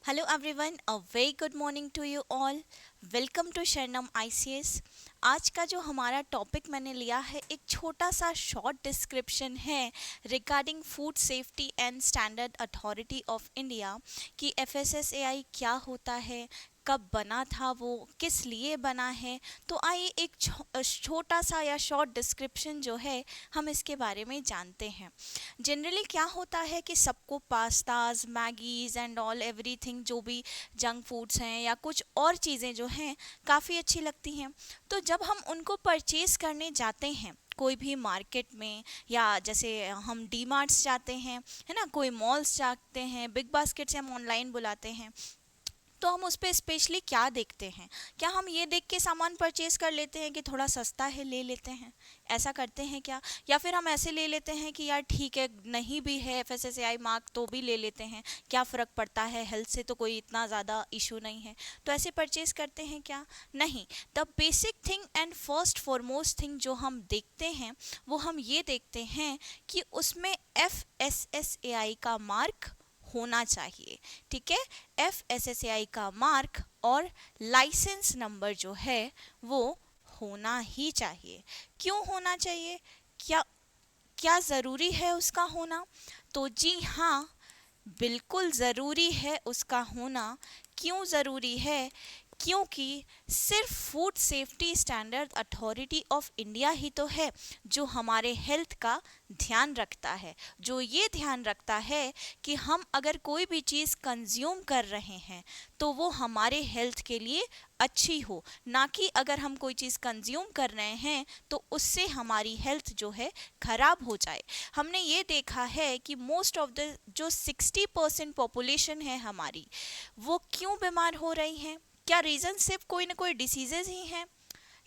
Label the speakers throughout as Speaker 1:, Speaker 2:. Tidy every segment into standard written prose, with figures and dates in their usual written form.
Speaker 1: Hello everyone, a very good morning to you all. Welcome to Sharanam ICS. आज का जो हमारा टॉपिक मैंने लिया है एक छोटा सा शॉर्ट डिस्क्रिप्शन है regarding food safety and standard authority of India कि एफएसएसएआई क्या होता है, कब बना था, वो किस लिए बना है। तो आइए एक छोटा सा या शॉर्ट डिस्क्रिप्शन जो है हम इसके बारे में जानते हैं। जनरली क्या होता है कि सबको pastas, Maggie's and all everything जो भी जंक फूड्स हैं या कुछ और चीज़ें जो हैं काफ़ी अच्छी लगती हैं। तो जब हम उनको परचेज करने जाते हैं कोई भी मार्केट में, या जैसे हम डी मार्ट्स जाते हैं, है ना, कोई मॉल्स जाते हैं, बिग बास्केट से हम ऑनलाइन बुलाते हैं, तो हम उस पर स्पेशली क्या देखते हैं? क्या हम ये देख के सामान परचेज कर लेते हैं कि थोड़ा सस्ता है ले लेते हैं, ऐसा करते हैं क्या? या फिर हम ऐसे ले लेते हैं कि यार ठीक है, नहीं भी है एफएसएसएआई मार्क तो भी ले लेते हैं, क्या फ़र्क पड़ता है, हेल्थ से तो कोई इतना ज़्यादा इशू नहीं है, तो ऐसे परचेज करते हैं क्या? नहीं। The basic thing and first foremost thing जो हम देखते हैं वो हम ये देखते हैं कि उसमें एफएसएसएआई का मार्क होना चाहिए। ठीक है, एफएसएसएआई का मार्क और लाइसेंस नंबर जो है वो होना ही चाहिए। क्यों होना चाहिए? क्या क्या ज़रूरी है उसका होना? तो जी हाँ, बिल्कुल ज़रूरी है उसका होना। क्यों ज़रूरी है? क्योंकि सिर्फ food safety standard authority of India ही तो है जो हमारे हेल्थ का ध्यान रखता है, जो ये ध्यान रखता है कि हम अगर कोई भी चीज़ कंज्यूम कर रहे हैं तो वो हमारे हेल्थ के लिए अच्छी हो, ना कि अगर हम कोई चीज़ कंज्यूम कर रहे हैं तो उससे हमारी हेल्थ जो है ख़राब हो जाए। हमने ये देखा है कि मोस्ट ऑफ द जो 60% पॉपुलेशन है हमारी, वो क्यों बीमार हो रही हैं? क्या रीज़न सिर्फ कोई ना कोई डिसीजेज ही हैं,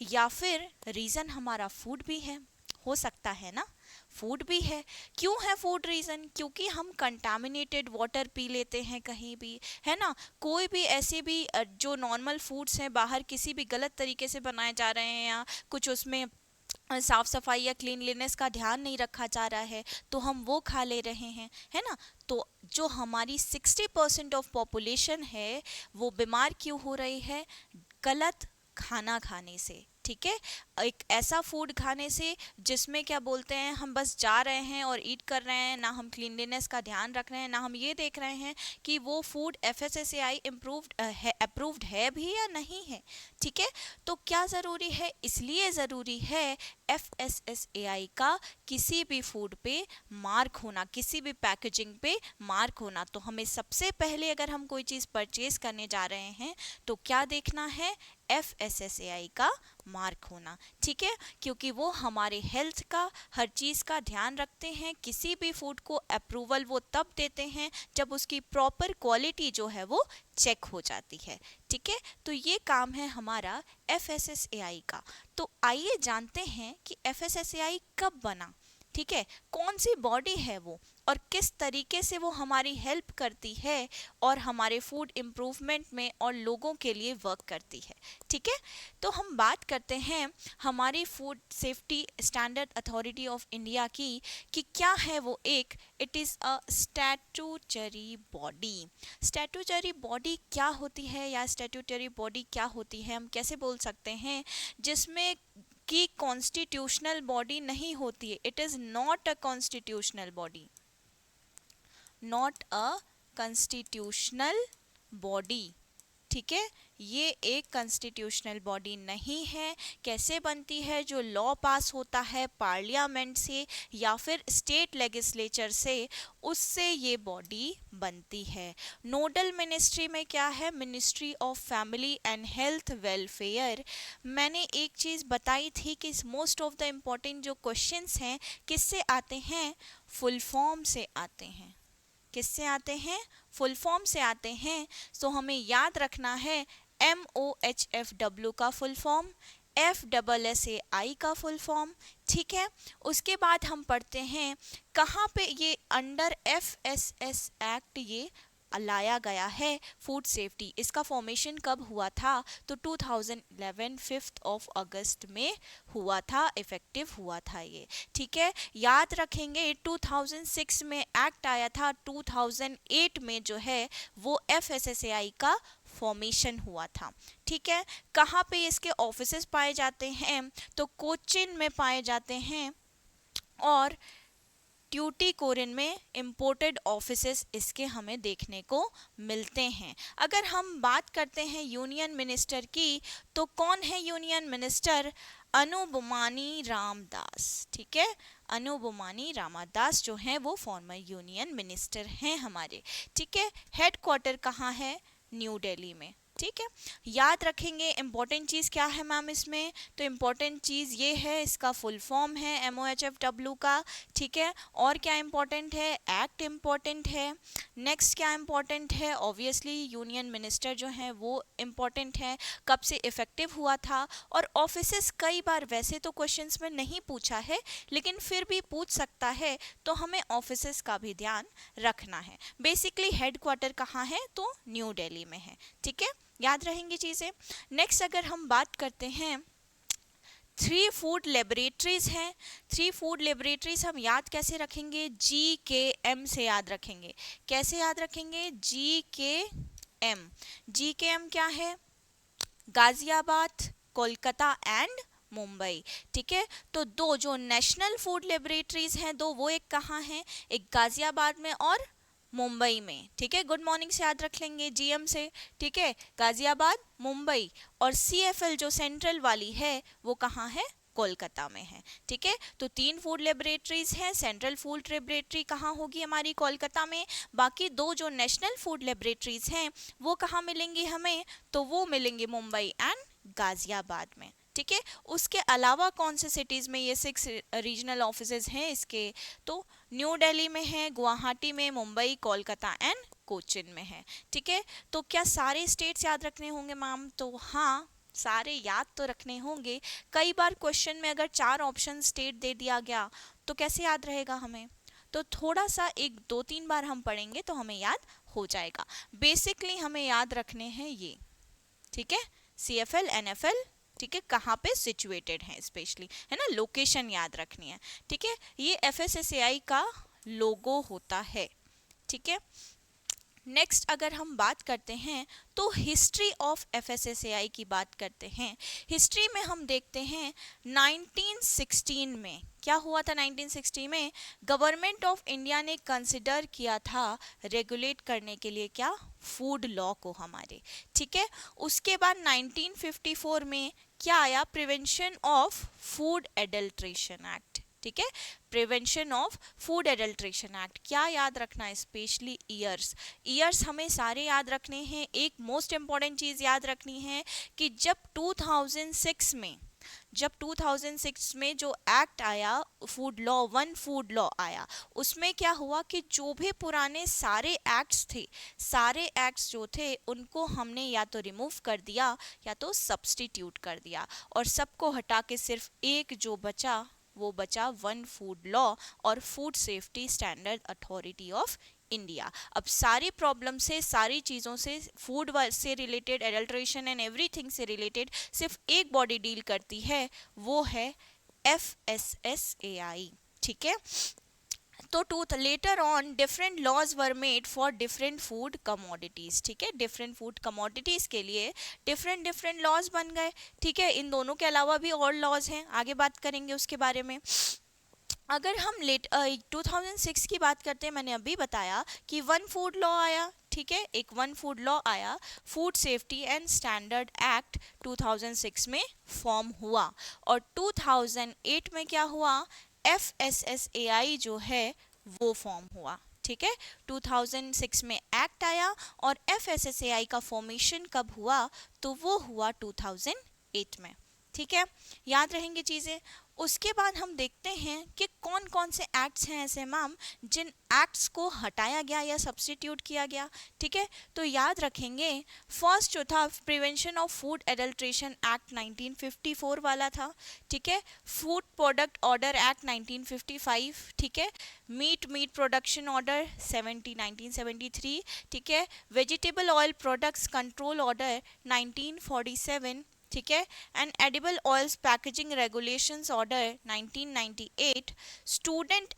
Speaker 1: या फिर रीज़न हमारा फूड भी है? हो सकता है ना, फूड भी है। क्यों है फूड रीज़न? क्योंकि हम कंटामिनेटेड वाटर पी लेते हैं कहीं भी, है ना। कोई भी ऐसे भी जो नॉर्मल फूड्स हैं बाहर किसी भी गलत तरीके से बनाए जा रहे हैं, या कुछ उसमें साफ सफाई या क्लीनलीनेस का ध्यान नहीं रखा जा रहा है, तो हम वो खा ले रहे हैं, है ना। तो जो हमारी 60% ऑफ पॉपुलेशन है वो बीमार क्यों हो रही है? गलत खाना खाने से। ठीक है, एक ऐसा फूड खाने से जिसमें क्या बोलते हैं, हम बस जा रहे हैं और ईट कर रहे हैं, ना हम क्लीनलीनेस का ध्यान रख रहे हैं, ना हम ये देख रहे हैं कि वो फूड एफएसएसएआई इम्प्रूव्ड है, अप्रूव्ड है भी या नहीं है। ठीक है, तो क्या ज़रूरी है? इसलिए ज़रूरी है एफएसएसएआई का किसी भी फूड पे मार्क होना, किसी भी पैकेजिंग पे मार्क होना। तो हमें सबसे पहले अगर हम कोई चीज़ परचेज करने जा रहे हैं तो क्या देखना है? एफएसएसएआई का मार्क होना। ठीक है, क्योंकि वो हमारे हेल्थ का, हर चीज़ का ध्यान रखते हैं। किसी भी फूड को अप्रूवल वो तब देते हैं जब उसकी प्रॉपर क्वालिटी जो है वो चेक हो जाती है। ठीक है, तो ये काम है हमारा एफएसएसएआई का। तो आइए जानते हैं कि एफएसएसएआई कब बना। ठीक है, कौन सी बॉडी है वो, और किस तरीके से वो हमारी हेल्प करती है और हमारे फूड इम्प्रूवमेंट में और लोगों के लिए वर्क करती है। ठीक है, तो हम बात करते हैं हमारी food safety standard authority of India की कि क्या है वो। एक, it is a statutory body. Statutory body क्या होती है, या स्टैट्यूटरी बॉडी क्या होती है, हम कैसे बोल सकते हैं? जिसमें कि कॉन्स्टिट्यूशनल बॉडी नहीं होती है। It is not a constitutional body, not a constitutional body. ठीक है, ये एक कॉन्स्टिट्यूशनल बॉडी नहीं है। कैसे बनती है? जो लॉ पास होता है पार्लियामेंट से या फिर स्टेट लेजिस्लेचर से, उससे ये बॉडी बनती है। नोडल मिनिस्ट्री में क्या है? Ministry of family and health welfare. मैंने एक चीज़ बताई थी कि मोस्ट ऑफ द इम्पॉर्टेंट जो क्वेश्चंस हैं किससे आते हैं? फुल फॉर्म से आते हैं। किससे आते हैं? फुल फॉर्म से आते हैं। सो हमें याद रखना है MOHFW का फुल फॉर्म, FSSAI का फुल फॉर्म। ठीक है, उसके बाद हम पढ़ते हैं कहाँ पे ये अंडर FSS एक्ट ये लाया गया है फूड सेफ्टी, इसका फॉर्मेशन कब हुआ था? तो 2011 5 ऑफ अगस्त में हुआ था, इफेक्टिव हुआ था ये। ठीक है, याद रखेंगे 2006 में एक्ट आया था, 2008 में जो है वो FSSAI का फॉर्मेशन हुआ था। ठीक है, कहाँ पे इसके ऑफिसेस पाए जाते हैं? तो कोचिन में पाए जाते हैं और ट्यूटीकोरिन में इंपोर्टेड ऑफिसेस इसके हमें देखने को मिलते हैं। अगर हम बात करते हैं यूनियन मिनिस्टर की, तो कौन है यूनियन मिनिस्टर? अनुबुमानी रामदास। ठीक है, अनुबुमानी रामदास जो हैं वो फॉर्मर यूनियन मिनिस्टर हैं हमारे। ठीक है, हेडक्वार्टर कहाँ है? न्यू दिल्ली में। ठीक है, याद रखेंगे इंपॉर्टेंट चीज़ क्या है मैम इसमें? तो इंपॉर्टेंट चीज़ ये है, इसका फुल फॉर्म है MOHFW का। ठीक है, और क्या इंपॉर्टेंट है? एक्ट इंपॉर्टेंट है। नेक्स्ट क्या इंपॉर्टेंट है? ऑब्वियसली यूनियन मिनिस्टर जो हैं वो इंपॉर्टेंट है, कब से इफेक्टिव हुआ था। और ऑफिसेस कई बार वैसे तो क्वेश्चंस में नहीं पूछा है, लेकिन फिर भी पूछ सकता है, तो हमें ऑफिसेस का भी ध्यान रखना है। बेसिकली हेडक्वार्टर कहाँ है? तो न्यू दिल्ली में है। ठीक है, याद रहेंगी चीज़ें। नेक्स्ट अगर हम बात करते हैं, 3 फूड लेबोरेटरीज हैं। 3 फूड लेबोरेटरीज हम याद कैसे रखेंगे? GKM से याद रखेंगे। कैसे याद रखेंगे? GKM। GKM क्या है? गाजियाबाद, कोलकाता एंड मुंबई। ठीक है, तो दो जो नेशनल फूड लेबोरेटरीज हैं, दो वो एक कहाँ हैं? एक गाजियाबाद में और मुंबई में। ठीक है, गुड मॉर्निंग से याद रख लेंगे GM से। ठीक है, गाजियाबाद, मुंबई। और CFL जो सेंट्रल वाली है वो कहाँ है? कोलकाता में है। ठीक है, तो 3 फूड लेबोरेटरीज हैं। सेंट्रल फूड लेबोरेटरी कहाँ होगी? हमारी कोलकाता में। बाकी दो जो नेशनल फूड लेबोरेटरीज हैं वो कहाँ मिलेंगी हमें? तो वो मिलेंगे मुंबई एंड गाजियाबाद में। ठीक है, उसके अलावा कौन से सिटीज़ में ये 6 रीजनल ऑफिसेज हैं इसके? तो न्यू दिल्ली में है, गुवाहाटी में, मुंबई, कोलकाता एंड कोचिन में है। ठीक है, तो क्या सारे स्टेट्स याद रखने होंगे मैम? तो हाँ, सारे याद तो रखने होंगे। कई बार क्वेश्चन में अगर 4 ऑप्शन स्टेट दे दिया गया तो कैसे याद रहेगा हमें? तो थोड़ा सा 1 2 3 बार हम पढ़ेंगे तो हमें याद हो जाएगा। बेसिकली हमें याद रखने हैं ये। ठीक है, CFL NFL, ठीक है, कहाँ पे सिचुएटेड है, स्पेशली है ना, लोकेशन याद रखनी है। ठीक है, ये FSSAI का लोगो होता है। ठीक है, नेक्स्ट अगर हम बात करते हैं तो हिस्ट्री ऑफ FSSAI की बात करते हैं। हिस्ट्री में हम देखते हैं 1916 में क्या हुआ था? 1960 में गवर्नमेंट ऑफ इंडिया ने कंसिडर किया था रेगुलेट करने के लिए क्या? फूड लॉ को हमारे। ठीक है, उसके बाद 1954 में क्या आया? Prevention of food adulteration act. ठीक है, prevention of food adulteration act. क्या याद रखना है? Specially years. ईयर्स हमें सारे याद रखने हैं। एक मोस्ट इंपॉर्टेंट चीज़ याद रखनी है कि जब 2006 में जो एक्ट आया, फूड लॉ, 1 फूड लॉ आया, उसमें क्या हुआ कि जो भी पुराने सारे एक्ट्स थे, सारे एक्ट्स जो थे उनको हमने या तो रिमूव कर दिया या तो सब्स्टिट्यूट कर दिया, और सबको हटा के सिर्फ एक जो बचा वो बचा 1 फूड लॉ और food safety standard authority of India. अब सारी प्रॉब्लम से, सारी चीज़ों से, फूड से रिलेटेड, एडल्ट्रेशन एंड एवरीथिंग से रिलेटेड सिर्फ एक बॉडी डील करती है, वो है FSSAI। ठीक है, तो later on different laws were made for different food commodities. ठीक है, डिफरेंट फूड कमोडिटीज के लिए डिफरेंट डिफरेंट लॉज बन गए। ठीक है, इन दोनों के अलावा भी और लॉज हैं, आगे बात करेंगे उसके बारे में। अगर हम 2006 की बात करते हैं, मैंने अभी बताया कि 1 फूड लॉ आया। ठीक है, एक 1 फूड लॉ आया, food safety and standard act 2006 में फॉर्म हुआ। और 2008 में क्या हुआ? FSSAI जो है वो फॉर्म हुआ। ठीक है, 2006 में एक्ट आया और FSSAI का फॉर्मेशन कब हुआ? तो वो हुआ 2008 में। ठीक है, याद रहेंगी चीज़ें। उसके बाद हम देखते हैं कि कौन कौन से एक्ट्स हैं ऐसे मैम जिन एक्ट्स को हटाया गया या सब्स्टिट्यूट किया गया। ठीक है, तो याद रखेंगे फर्स्ट जो था prevention of food adulteration act 1954 वाला था। ठीक है, फूड प्रोडक्ट ऑर्डर एक्ट 1955। ठीक है, मीट प्रोडक्शन ऑर्डर 1973। ठीक है, vegetable oil products control order 1947। ठीक है, and edible oils packaging regulations order 1998, student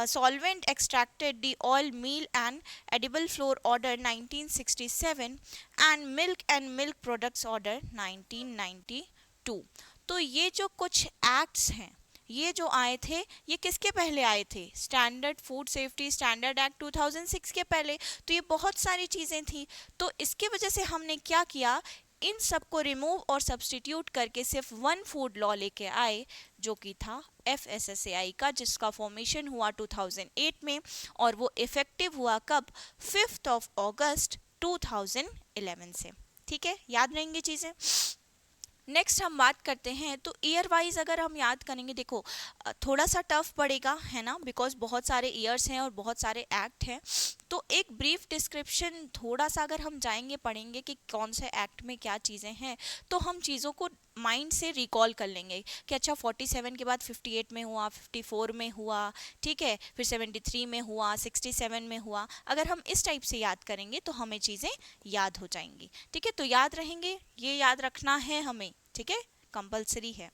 Speaker 1: solvent extracted the oil meal and edible flour order 1967 and milk products order 1992। तो ये जो कुछ एक्ट्स हैं ये जो आए थे ये किसके पहले आए थे? Standard food safety standard act 2006 के पहले। तो ये बहुत सारी चीज़ें थी। तो इसकी वजह से हमने क्या किया, इन सब को रिमूव और सब्स्टिट्यूट करके सिर्फ वन फूड लॉ लेके आए जो कि था FSSAI का, जिसका फॉर्मेशन हुआ 2008 में और वो इफेक्टिव हुआ कब? 5 अगस्त 2011 से। ठीक है, याद रहेंगी चीज़ें। नेक्स्ट हम बात करते हैं तो ईयर वाइज अगर हम याद करेंगे, देखो थोड़ा सा टफ पड़ेगा है ना, बिकॉज बहुत सारे ईयर्स हैं और बहुत सारे एक्ट हैं। तो एक ब्रीफ डिस्क्रिप्शन थोड़ा सा अगर हम जाएंगे पढ़ेंगे कि कौन से एक्ट में क्या चीज़ें हैं, तो हम चीज़ों को माइंड से रिकॉल कर लेंगे कि अच्छा 47 के बाद 58 में हुआ, 54 में हुआ, ठीक है, फिर 73 में हुआ, 67 में हुआ। अगर हम इस टाइप से याद करेंगे तो हमें चीज़ें याद हो जाएंगी। ठीक है, तो याद रहेंगे, ये याद रखना है हमें। ठीक है, कंपलसरी है।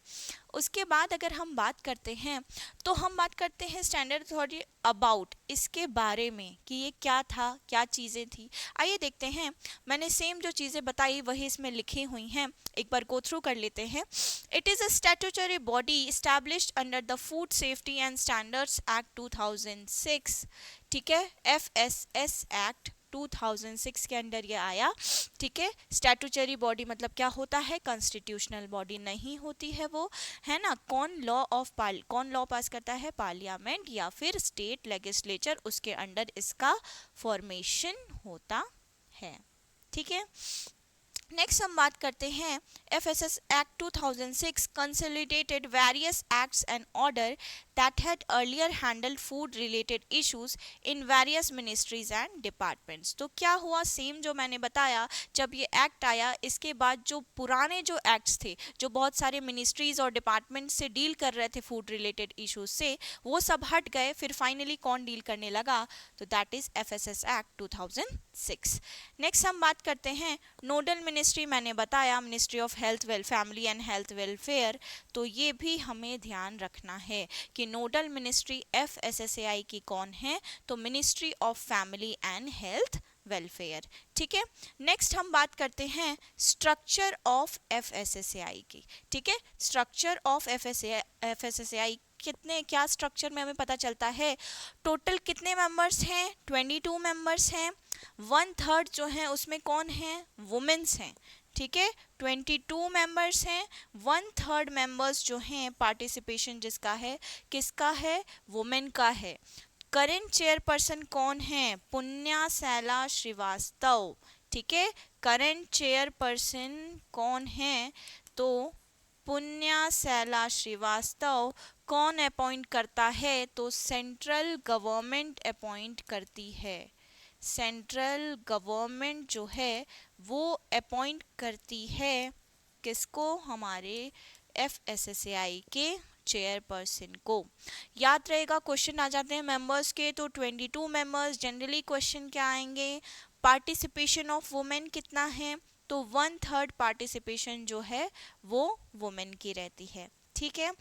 Speaker 1: उसके बाद अगर हम बात करते हैं तो हम बात करते हैं स्टैंडर्ड अथॉरिटी अबाउट, इसके बारे में कि ये क्या था, क्या चीज़ें थी। आइए देखते हैं, मैंने सेम जो चीज़ें बताई वही इसमें लिखी हुई हैं, एक बार गो थ्रू कर लेते हैं। It is a statutory body established under the food safety and standards act 2006। ठीक है, FSS एक्ट 2006 के अंडर ये आया। ठीक है, स्टैट्यूटरी बॉडी मतलब क्या होता है? कॉन्स्टिट्यूशनल बॉडी नहीं होती है वो, है ना। कौन लॉ पास करता है? पार्लियामेंट या फिर स्टेट लेजिस्लेचर, उसके अंडर इसका फॉर्मेशन होता है। ठीक है, नेक्स्ट हम बात करते हैं FSS Act 2006 consolidated various acts and order that had earlier handled food related issues in various ministries and departments। तो क्या हुआ, सेम जो मैंने बताया, जब ये एक्ट आया इसके बाद जो पुराने जो एक्ट्स थे जो बहुत सारे मिनिस्ट्रीज और डिपार्टमेंट से डील कर रहे थे फूड रिलेटेड इश्यूज से, वो सब हट गए। फिर फाइनली कौन डील करने लगा? तो that is FSS Act 2006। Next हम बात करते हैं नोडल मिनिस्ट्री, मैंने बताया ministry of health family and health welfare. तो ये भी हमें ध्यान रखना है कि नोडल मिनिस्ट्री FSSAI की कौन है? तो ministry of family and health welfare. ठीक है, नेक्स्ट हम बात करते हैं स्ट्रक्चर ऑफ FSSAI की। ठीक है, स्ट्रक्चर ऑफ FSSAI कितने क्या स्ट्रक्चर में हमें पता चलता है। टोटल कितने मेंबर्स हैं? 22 मेंबर्स हैं। 1/3 जो हैं उसमें कौन है? वुमेन्स हैं। ठीक है, 22 मेंबर्स हैं। 1/3 मेंबर्स जो हैं पार्टिसिपेशन जिसका है, किसका है? वुमेन का है। करंट चेयरपर्सन कौन है? पुण्या सैला श्रीवास्तव। ठीक है, करंट चेयरपर्सन कौन है? तो पुण्या सैला श्रीवास्तव। कौन अपॉइंट करता है? तो सेंट्रल गवर्नमेंट अपॉइंट करती है। सेंट्रल गवर्नमेंट जो है वो अपॉइंट करती है किसको? हमारे FSSAI के चेयरपर्सन को। याद रहेगा, क्वेश्चन आ जाते हैं मेंबर्स के, तो 22 मेंबर्स। जनरली क्वेश्चन क्या आएंगे? पार्टिसिपेशन ऑफ वुमेन कितना है? तो 1/3 पार्टिसिपेशन जो है वो वुमेन की रहती है। ठीक है,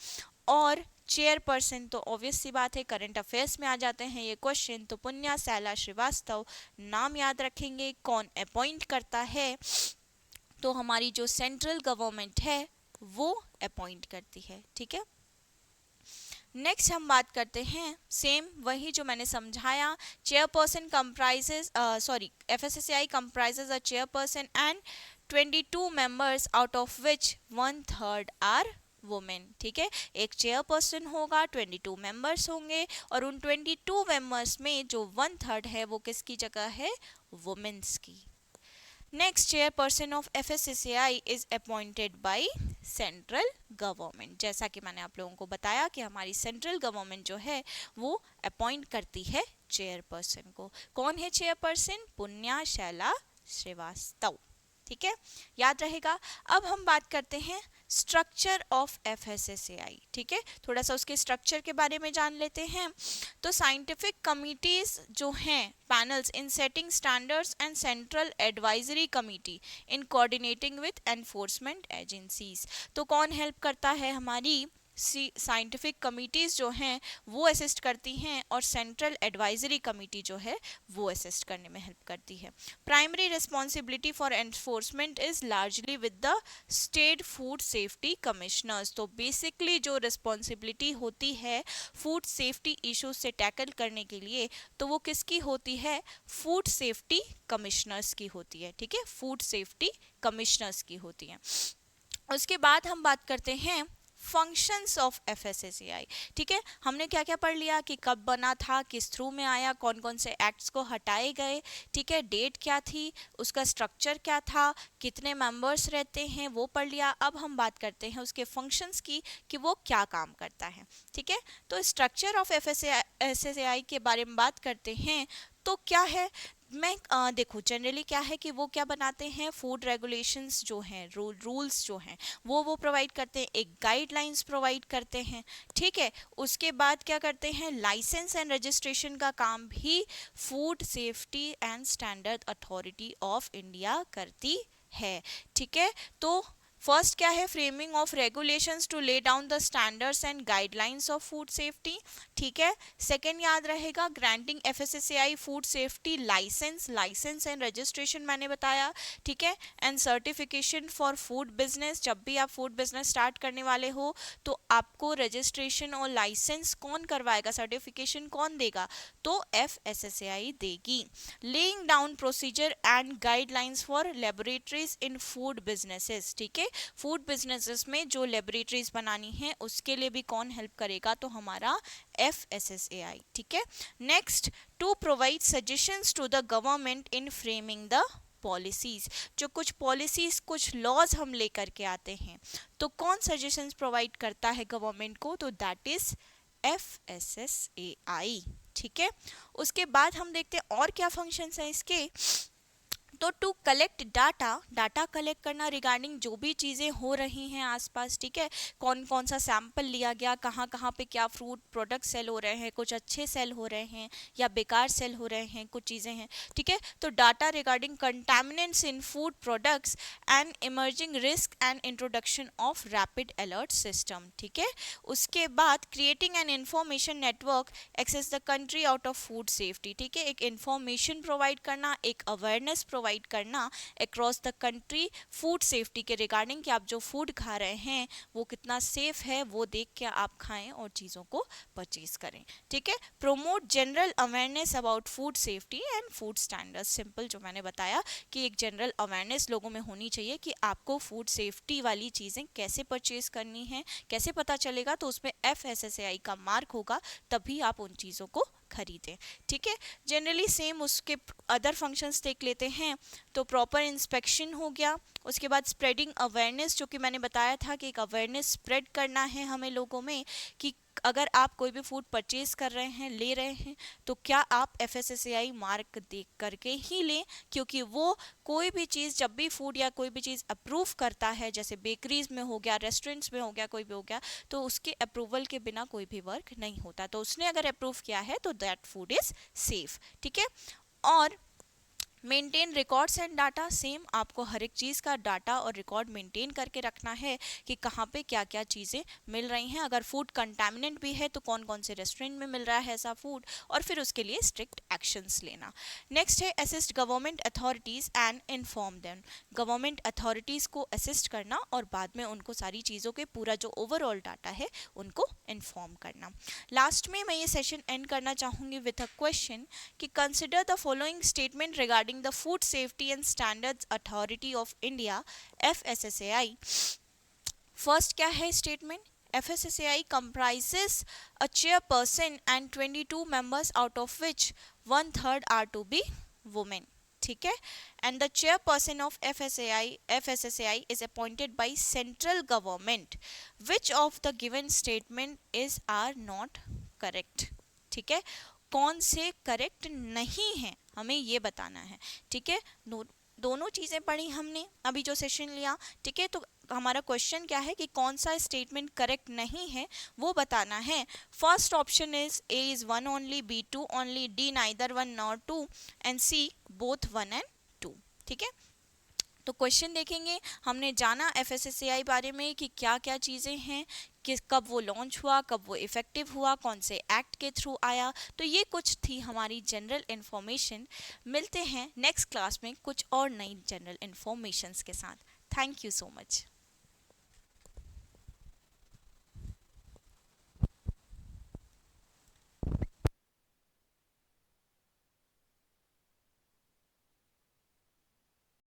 Speaker 1: और चेयरपर्सन तो ऑब्वियस सी बात है, करंट अफेयर्स में आ जाते हैं ये क्वेश्चन। तो पुण्या सैला श्रीवास्तव नाम याद रखेंगे। कौन अपॉइंट करता है? तो हमारी जो सेंट्रल गवर्नमेंट है वो अपॉइंट करती है। ठीक है, नेक्स्ट हम बात करते हैं सेम वही जो मैंने समझाया। Chairperson comprises FSSAI comprises a chairperson and 22 members out of which 1/3 are women. ठीक है, एक चेयरपर्सन होगा, 22 मेंबर्स होंगे और उन 22 मेंबर्स में जो 1/3 है वो किसकी जगह है? वुमेन्स की। Next, chairperson of FSSAI is appointed by central government. जैसा कि मैंने आप लोगों को बताया कि हमारी सेंट्रल गवर्नमेंट जो है वो अपॉइंट करती है चेयरपर्सन को। कौन है चेयरपर्सन? पुण्या शैला श्रीवास्तव। ठीक है, याद रहेगा। अब हम बात करते हैं स्ट्रक्चर ऑफ FSSAI। ठीक है, थोड़ा सा उसके स्ट्रक्चर के बारे में जान लेते हैं। तो साइंटिफिक कमिटीज जो हैं, panels in setting standards and central advisory committee in coordinating with enforcement agencies. तो कौन हेल्प करता है? हमारी साइंटिफिक कमिटीज जो हैं वो असिस्ट करती हैं, और सेंट्रल एडवाइजरी कमिटी जो है वो असिस्ट करने में हेल्प करती है। Primary responsibility for enforcement is largely with the state food safety commissioners. तो बेसिकली जो रिस्पॉन्सिबिलिटी होती है फूड सेफ्टी इश्यूज से टैकल करने के लिए, तो वो किसकी होती है? फूड सेफ्टी कमिश्नर्स की होती है। ठीक है, फूड सेफ्टी कमिश्नर्स की होती है। उसके बाद हम बात करते हैं फंक्शंस ऑफ FSSAI। ठीक है, हमने क्या क्या पढ़ लिया कि कब बना था, किस थ्रू में आया, कौन कौन से एक्ट्स को हटाए गए। ठीक है, डेट क्या थी, उसका स्ट्रक्चर क्या था, कितने मेंबर्स रहते हैं, वो पढ़ लिया। अब हम बात करते हैं उसके फंक्शंस की कि वो क्या काम करता है। ठीक है, तो स्ट्रक्चर ऑफ FSSAI के बारे में बात करते हैं तो क्या है। मैं देखो, जनरली क्या है कि वो क्या बनाते हैं, फूड रेगुलेशंस जो हैं, रूल्स जो हैं वो प्रोवाइड करते हैं, एक गाइडलाइंस प्रोवाइड करते हैं। ठीक है, उसके बाद क्या करते हैं, लाइसेंस एंड रजिस्ट्रेशन का काम भी food safety and standard authority of India करती है। ठीक है, तो फर्स्ट क्या है, framing of regulations to lay down the standards and guidelines of food safety. ठीक है, सेकेंड याद रहेगा, granting FSSAI food safety license and registration मैंने बताया। ठीक है, and certification for food business. जब भी आप फूड बिजनेस स्टार्ट करने वाले हो तो आपको रजिस्ट्रेशन और लाइसेंस कौन करवाएगा, सर्टिफिकेशन कौन देगा? तो FSSAI देगी। Laying down procedure and guidelines for laboratories in food businesses. ठीक है, फूड बिजनेसेस में जो लेबोरेटरीज बनानी है उसके लिए भी कौन हेल्प करेगा? तो हमारा FSSAI। ठीक है, next, to provide suggestions to the government in framing the policies. जो कुछ पॉलिसीज, कुछ लॉज हम लेकर के आते हैं तो कौन सजेशंस प्रोवाइड करता है गवर्नमेंट को? तो दैट इज FSSAI। ठीक है, उसके बाद हम देखते हैं और क्या फंक्शंस हैं इसके। तो टू कलेक्ट डाटा कलेक्ट करना रिगार्डिंग जो भी चीज़ें हो रही हैं आसपास। ठीक है, कौन कौन सा सैंपल लिया गया, कहाँ कहाँ पे क्या फ्रूट प्रोडक्ट सेल हो रहे हैं, कुछ अच्छे सेल हो रहे हैं या बेकार सेल हो रहे हैं, कुछ चीज़ें हैं। ठीक है, तो data regarding contaminants in food products and emerging risk and introduction of rapid alert system. ठीक है, उसके बाद creating an information network across the country out of food safety. ठीक है, एक इंफॉर्मेशन प्रोवाइड करना, एक अवेयरनेस प्रोवाइड करना across the country food safety के रिगार्डिंग कि आप जो फूड खा रहे हैं वो कितना सेफ है, वो देख के आप खाएं और चीज़ों को परचेज करें। ठीक है, promote general awareness about food safety and food standards. Simple जो मैंने बताया कि एक जनरल अवेयरनेस लोगों में होनी चाहिए कि आपको फूड सेफ्टी वाली चीज़ें कैसे परचेज करनी है, कैसे पता चलेगा? तो उसमें FSSAI का मार्क होगा, तभी आप उन चीज़ों को खरीदें। ठीक है, जनरली सेम उसके अदर फंक्शंस देख लेते हैं। तो प्रॉपर इंस्पेक्शन हो गया, उसके बाद स्प्रेडिंग अवेयरनेस, जो कि मैंने बताया था कि एक अवेयरनेस स्प्रेड करना है हमें लोगों में कि अगर आप कोई भी फूड परचेज कर रहे हैं, ले रहे हैं, तो क्या आप FSSAI मार्क देख करके ही लें, क्योंकि वो कोई भी चीज़, जब भी फूड या कोई भी चीज़ अप्रूव करता है, जैसे बेकरीज में हो गया, रेस्टोरेंट्स में हो गया, कोई भी हो गया, तो उसके अप्रूवल के बिना कोई भी वर्क नहीं होता। तो उसने अगर अप्रूव किया है तो दैट फूड इज सेफ। ठीक है, और maintain records and data. Same आपको हर एक चीज़ का डाटा और रिकॉर्ड मेंटेन करके रखना है कि कहाँ पे क्या क्या चीज़ें मिल रही हैं। अगर फूड कंटामिनेंट भी है तो कौन कौन से रेस्टोरेंट में मिल रहा है ऐसा फूड, और फिर उसके लिए स्ट्रिक्ट एक्शंस लेना। नेक्स्ट है assist government authorities and inform them. Government authorities को असिस्ट करना और बाद में उनको सारी चीज़ों के पूरा जो ओवरऑल डाटा है उनको इन्फॉर्म करना। लास्ट में मैं ये सेशन एंड करना चाहूँगी विथ अ क्वेश्चन कि consider the following statement regarding the Food Safety and Standards Authority of India FSSAI. First क्या है statement? FSSAI comprises a chairperson and 22 members out of which 1/3 are to be women. ठीक है। And the chairperson of FSSAI is appointed by central government. Which of the given statement is are not correct. ठीक है, कौन से correct नहीं है हमें ये बताना है। ठीक है, दोनों चीजें पढ़ी हमने अभी जो सेशन लिया। ठीक है, तो हमारा क्वेश्चन क्या है कि कौन सा स्टेटमेंट करेक्ट नहीं है वो बताना है। First option is A is one only, B two only, D neither one nor two, and C both one and two. ठीक है, तो क्वेश्चन देखेंगे। हमने जाना एफएसएसएआई बारे में कि क्या क्या चीज़ें हैं, किस कब वो लॉन्च हुआ, कब वो इफेक्टिव हुआ, कौन से एक्ट के थ्रू आया। तो ये कुछ थी हमारी जनरल इन्फॉर्मेशन। मिलते हैं नेक्स्ट क्लास में कुछ और नई जनरल इन्फॉर्मेशंस के साथ। Thank you so much.